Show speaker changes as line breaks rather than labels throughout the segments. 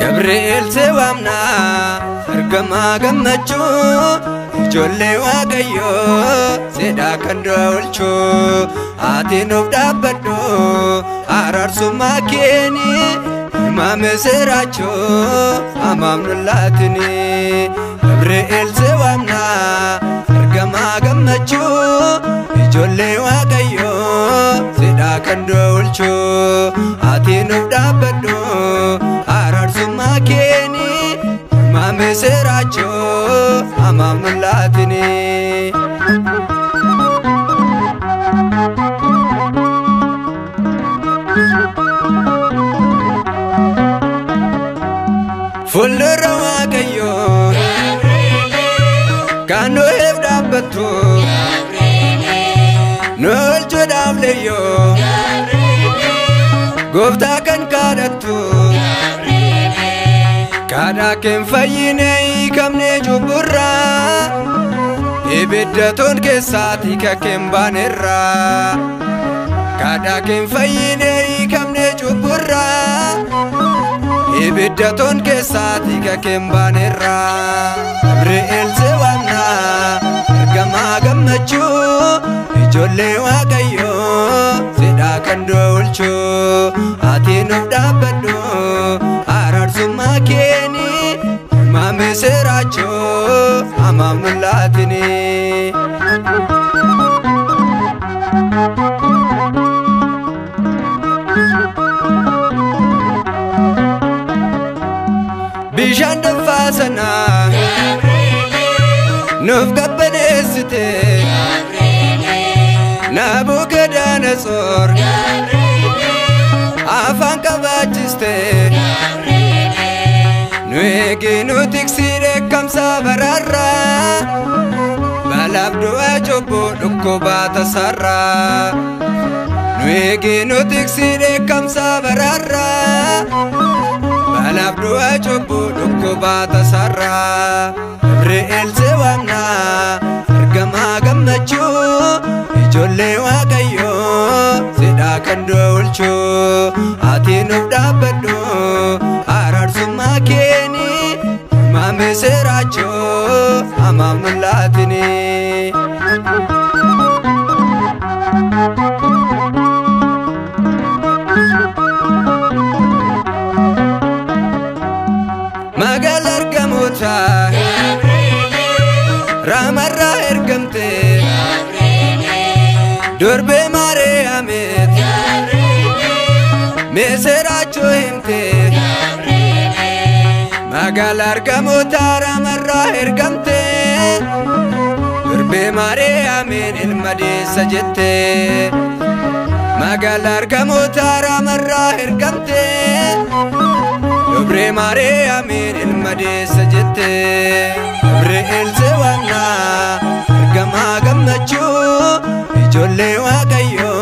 Gabriel sewamna argama gammachu ijolle waaqayyo seda kando ulchu atinuf dabbaddu ararsumma keeni imame seracho amamnullatini Gabriel sewamna argama gammachu ijolle waaqayyo seda kando ulchu atinuf dabbaddu ararsumma keeni imame seracho amamnullatini Fuldura waaqayyo kanu hebdabatu nol jodavleyo gofta kan kadatu kada ken fayine kamne jubura ibiddaton kesati ka ken banera kada ken fayine kamne jubura ibiddaton kesati ka ken banera Gabriel sewamna argama gammachu ijolle waaqayyo seda kando ulchu atinuf dabbaddu ararsumma keeni imame seracho amamnullatini bishan dafasana nuf gabbanesite Nabukadnezar afan kabachiste nueginu tiksire kamsa bararra balabdu ajobo dukubata sarra nueginu tiksire kamsa bararra balabdu ajobo dukubata sarra Gabriel sewamna argama gammachu ijolle waaqayyo seda kando ulchu atinuf dabbaddu ararsumma keeni imame seracho amamnullatini magal argamota ramarra ergamte durbe mariamet meseracho himte magal argamota ramarra ergamte durbe mariamen ilmadesa jette magal argamota ramarra ergamte durbe mariamen ilmadesa jette Gabriel sewamna argama gammachu ijolle waaqayyo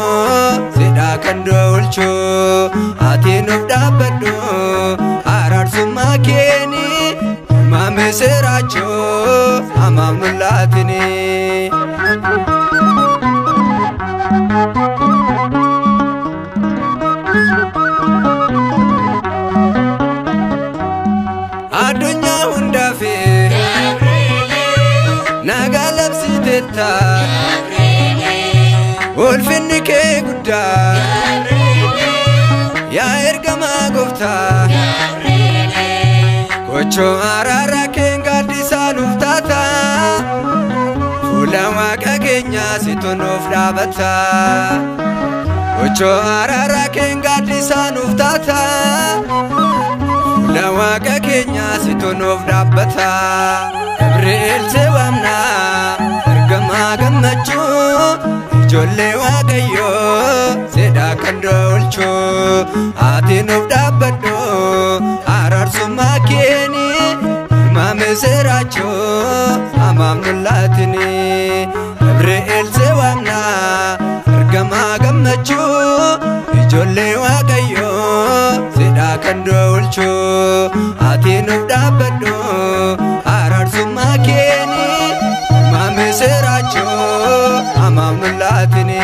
seda kando ulchu atinuf dabbaddu ararsumma keeni imame seracho amamnullatini adunya hundafe nagalabsitetta ulfinni kee guddaa yaa ergama gofta kocho arara keen gaaddisa nuuf taata fuula waaqa keenya situ nuuf dhaabata kocho arara keen gaaddisa nuuf taata fuula waaqa keenya situ nuuf dhaabata Gabriel sewamna argama gammachu ijolle waaqayyo seda kandolcho ati nuf dabbadho ararsumma keeni mame seracho amam nullatini Gabriel sewamna ergama gammachu ijolle waaqayyo sida kandolcho ati nuf dabbadho ararsumma keeni mame seracho amam nullatini